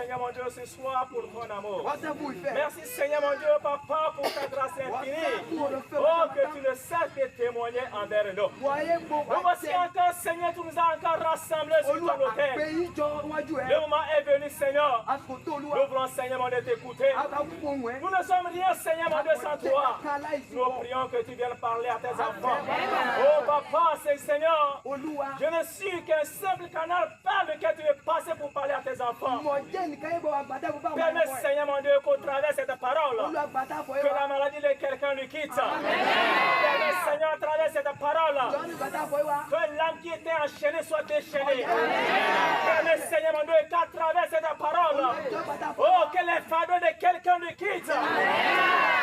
Seigneur mon Dieu, ce soir pour ton amour. Merci, Seigneur mon Dieu, Papa, pour ta grâce infinie. Oh, que tu ne cesses de témoigner envers nous. Nous voici encore, Seigneur, tu nous as encore rassemblés sur ton autel. Le moment est venu, Seigneur. Nous voulons, Seigneur mon Dieu, t'écouter. Nous ne sommes rien, Seigneur mon Dieu, sans toi. Nous prions que tu viennes parler à tes enfants. Oh, Papa, Seigneur, je ne suis qu'un simple canal par lequel tu veux passer pour parler à tes enfants. Permets, Seigneur mon Dieu, qu'au travers de cette parole, que la maladie de quelqu'un lui quitte. Permets, Seigneur, à travers cette parole, que l'âme qui était enchaînée soit déchaînée. Permets, Seigneur mon Dieu, qu'à travers cette parole, oh, que les fardeaux de quelqu'un lui quittent.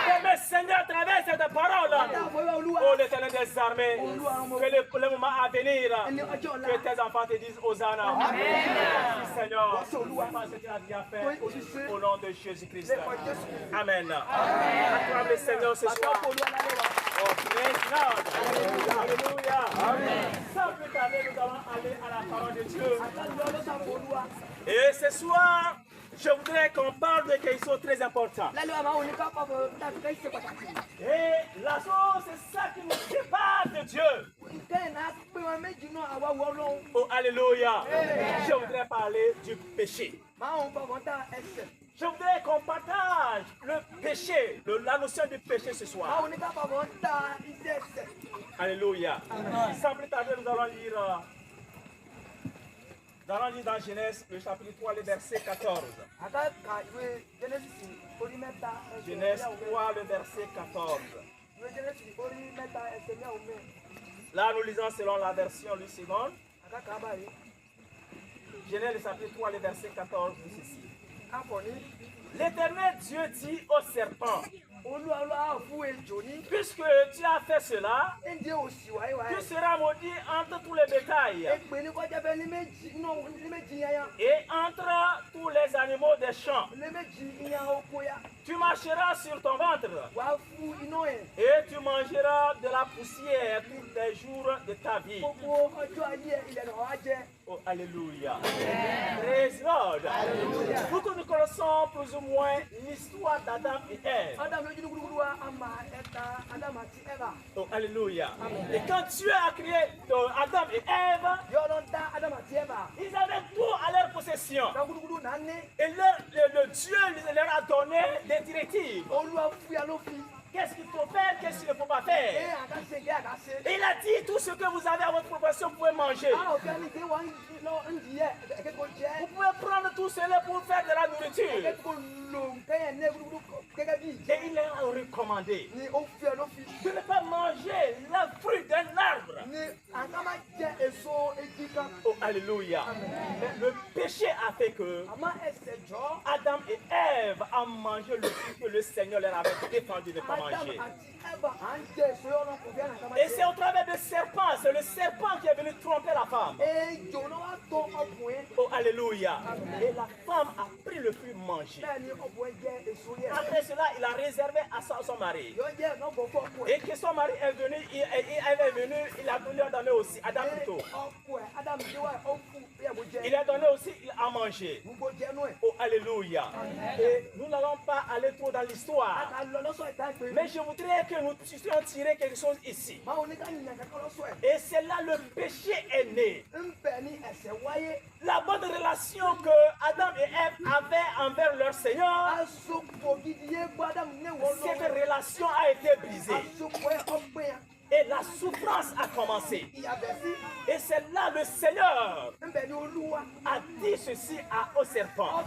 Permets, Seigneur, à travers cette parole, oh, l'Éternel des armées, que le moment à venir, que tes enfants te disent Hosanna. Merci, Seigneur, parce que tu as bien fait, au nom de Jésus-Christ. Amen. Acclame le Seigneur ce soir. Oh, praise God. Alléluia. Amen. Sans plus tarder, nous allons aller à la parole de Dieu. Et ce soir, je voudrais qu'on parle de quelque chose de très important. Et la chose, c'est ça qui nous sépare de Dieu. Oh, alléluia. Je voudrais parler du péché. Je voudrais qu'on partage le péché, la notion du péché ce soir. Alléluia. Sans plus tarder, nous allons lire dans Genèse, le chapitre 3, le verset 14. Genèse 3, le verset 14. Là, nous lisons selon la version Louis seconde. Genèse, le chapitre 3, le verset 14, dit ceci. L'Éternel Dieu dit au serpent, puisque tu as fait cela, tu seras maudit entre tous les bétails et entre tous les animaux des champs. Tu marcheras sur ton ventre et tu mangeras de la poussière tous les jours de ta vie. Oh, alléluia. Praise God. Nous connaissons plus ou moins l'histoire d'Adam et Ève. Oh, alléluia. Et quand Dieu a créé Adam et Ève, ils avaient tout à leur possession. Et le Dieu leur a donné des directives. Qu'est-ce qu'il faut faire, qu'est-ce qu'il ne faut pas faire. Et il a dit, tout ce que vous avez à votre possession, vous pouvez manger. Vous pouvez prendre tout cela pour faire de la nourriture. Et il leur a recommandé de ne pas manger le fruit d'un arbre. Oh, alléluia. Le péché a fait que Adam et Ève ont mangé le fruit que le Seigneur leur avait défendu de ne pas manger. Et c'est au travers du serpent, c'est le serpent qui est venu tromper la femme. Oh, alléluia. Et la femme a pris le fruit mangé. Après cela, il a réservé à son mari. Et que son mari est venu, il a donné aussi, Adam plutôt. Il a donné aussi à manger. Oh, alléluia. Et nous n'allons pas aller trop dans l'histoire. Mais je voudrais que nous puissions tirer quelque chose ici. Et c'est là le péché est né. La bonne relation que Adam et Ève avaient envers leur Seigneur, cette relation a été brisée. Et la souffrance a commencé. Et c'est là le Seigneur a dit ceci au serpent.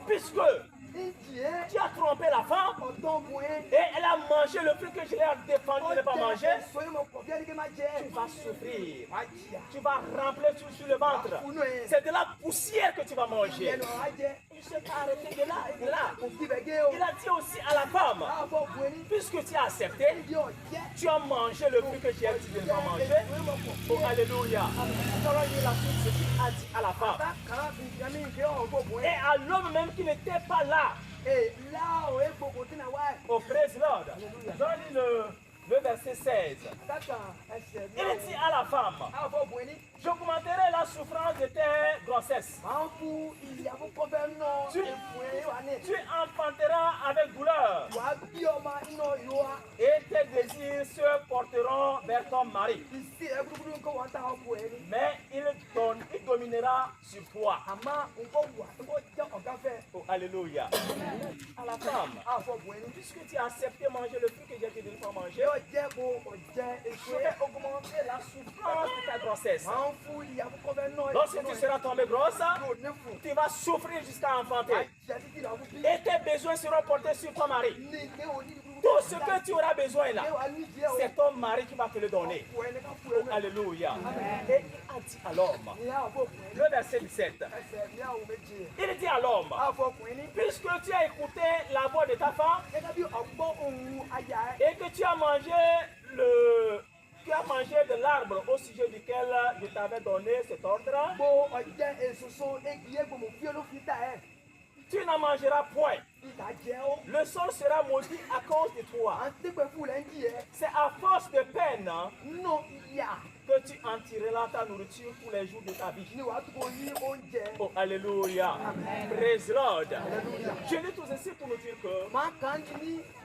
Puisque tu as trompé la femme et elle a mangé le fruit que je lui ai défendu de ne pas manger, tu vas souffrir. Tu vas remplir sur le ventre. C'est de la poussière que tu vas manger. Il s'est arrêté de là et de là. Il a dit aussi à la femme, puisque tu as accepté, tu as mangé le fruit que j'ai dit de ne pas manger. Oh, alléluia. La suite, ce qu'il a dit à la femme. Et à l'homme même qui n'était pas là. Oh, praise Lord. Dans le verset 16. Il dit à la femme, j'augmenterai la souffrance de tes grossesses. Tu enfanteras avec douleur. Et tes désirs se porteront vers ton mari. Mais il dominera sur toi. Oh, alléluia. À la femme, puisque tu as accepté manger le fruit que j'ai dit de ne pas manger, je vais augmenter la souffrance de ta grossesse. Lorsque tu seras tombée grosse, tu vas souffrir jusqu'à enfanter. Et tes besoins seront portés sur ton mari. Tout ce que tu auras besoin là, c'est ton mari qui va te le donner. Oh, alléluia. Et il a dit à l'homme, le verset 17, il dit à l'homme, puisque tu as écouté la voix de ta femme et que tu as mangé de l'arbre au sujet duquel je t'avais donné cet ordre, tu n'en mangeras point. Le sol sera maudit à cause de toi. C'est à force de peine que tu en tireras ta nourriture pour les jours de ta vie. Oh, alléluia. Praise Lord. Je dis tout ceci pour nous dire que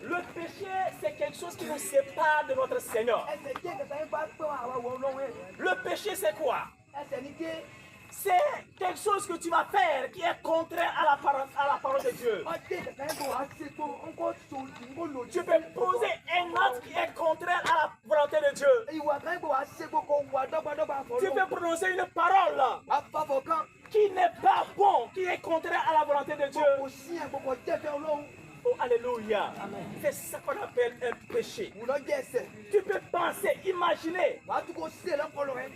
le péché, c'est quelque chose qui nous sépare de notre Seigneur. Le péché, c'est quoi? C'est quelque chose que tu vas faire qui est contraire à la parole de Dieu. Tu peux poser un acte qui est contraire à la volonté de Dieu. Tu peux prononcer une parole qui n'est pas bon, qui est contraire à la volonté de Dieu. Oh, alléluia. C'est ça qu'on appelle un péché. Tu peux penser, imaginer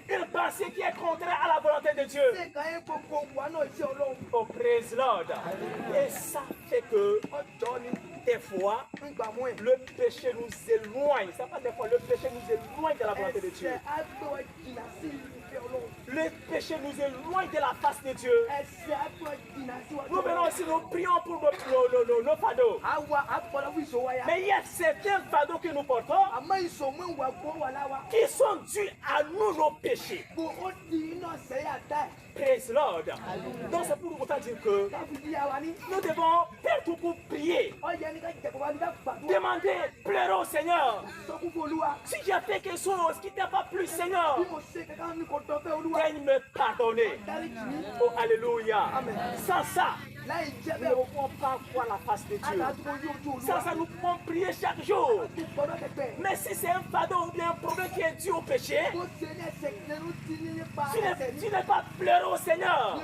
une pensée qui est contraire à la volonté de Dieu. Oh, praise Lord. Et ça fait que des fois, le péché nous éloigne. Ça pas des fois, le péché nous éloigne de la volonté de Dieu. Le péché nous éloigne de la face de Dieu. Nous venons aussi, nous prions pour nos fardeaux. Mais il y a certains fardeaux que nous portons qui sont dus à nous, nos péchés. Praise Lord. Donc c'est pour autant dire que nous devons faire tout pour prier. Demander, pleurer au Seigneur. Si j'ai fait quelque chose qui n'a pas plu, Seigneur, daigne me pardonner. Oh, alléluia. Sans ça, nous ne pouvons pas voir la face de Dieu. Sans ça, nous pouvons prier chaque jour. Mais si c'est un fardeau ou bien un problème qui est dû au péché, tu n'es pas pleuré au Seigneur.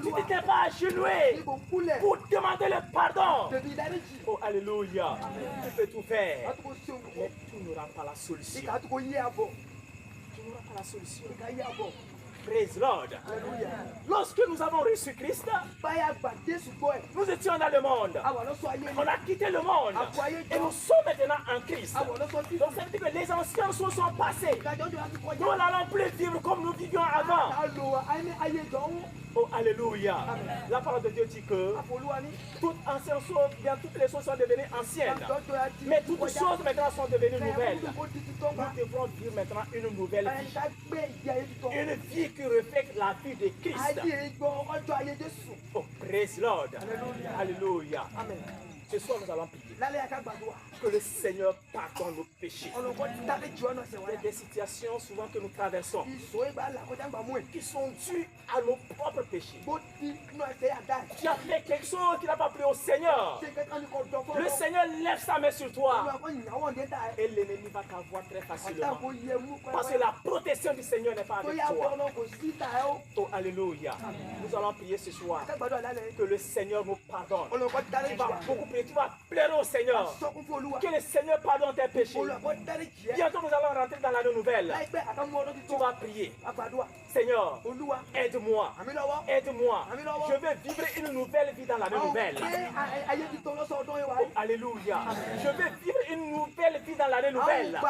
Tu n'étais pas agenouillé pour demander le pardon. Oh, alléluia. Tu peux tout faire, mais tu n'auras pas la solution. Tu n'auras pas la solution. Praise Lord. Lorsque nous avons reçu Christ, nous étions dans le monde. On a quitté le monde. Et nous sommes maintenant en Christ. Donc ça veut dire que les anciens sont passés. Nous n'allons plus vivre comme nous vivions avant. Oh, alléluia. La parole de Dieu dit que toutes anciennes choses, bien toutes les choses sont devenues anciennes. Mais toutes les choses maintenant sont devenues nouvelles. Nous devrons vivre maintenant une nouvelle vie. Une vie qui reflète la vie de Christ. Oh, praise Lord. Alléluia. Amen. Ce soir, nous allons prier. Que le Seigneur pardonne nos péchés. Il y a des situations souvent que nous traversons qui sont dues à nos propres péchés. Tu as fait quelque chose qui n'a pas plu au Seigneur. Le Seigneur lève sa main sur toi. Et l'ennemi va t'avoir très facilement. Parce que la protection du Seigneur n'est pas avec toi. Oh, alléluia. Nous allons prier ce soir. Que le Seigneur nous pardonne. Tu vas beaucoup prier. Tu vas pleurer au Seigneur. Que le Seigneur pardonne tes péchés. Bientôt nous allons rentrer dans l'année nouvelle. Tu vas prier. Seigneur, aide-moi. Aide-moi. Je veux vivre une nouvelle vie dans l'année nouvelle. Oh, alléluia. Je veux vivre une nouvelle vie dans l'année nouvelle.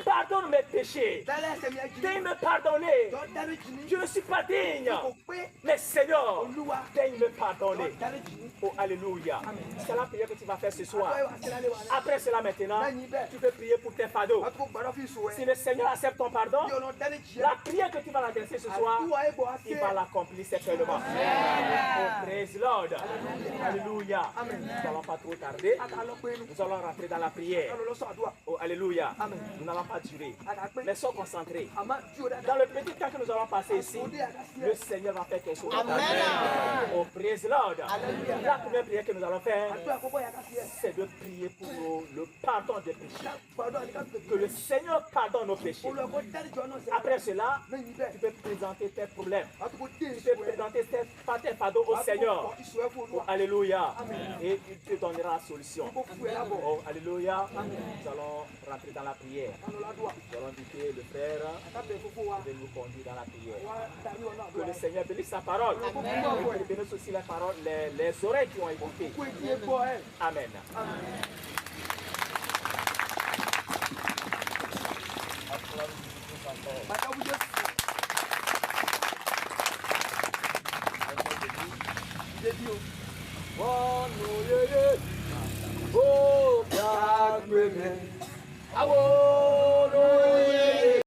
Pardonne mes péchés. Daigne me pardonner. Je ne suis pas digne. Mais Seigneur, daigne me pardonner. Oh, alléluia. C'est la prière que tu vas faire ce soir. Après cela maintenant, tu peux prier pour tes fardeaux. Si le Seigneur accepte ton pardon, la prière que tu vas l'adresser ce soir, il va l'accomplir certainement. Oh, praise Lord. Alléluia. Nous n'allons pas trop tarder. Nous allons rentrer dans la prière. Oh, alléluia. Nous n'allons pas durer. Mais sois concentrés. Dans le petit temps que nous allons passer ici, le Seigneur va faire quelque chose. Oh, praise Lord. La première prière que nous allons faire, c'est de prier pour le pardon des péchés. Que le Seigneur pardonne nos péchés. Après cela, tu peux présenter tes problèmes. Tu peux présenter tes fardeaux au Seigneur. Oh, alléluia. Et il te donnera la solution. Oh, alléluia. Nous allons rentrer dans la prière. Nous allons inviter le frère de nous conduire dans la prière. Que le Seigneur bénisse sa parole. Et qu'il bénisse aussi la parole, les oreilles qui ont écouté. Amen. Oh,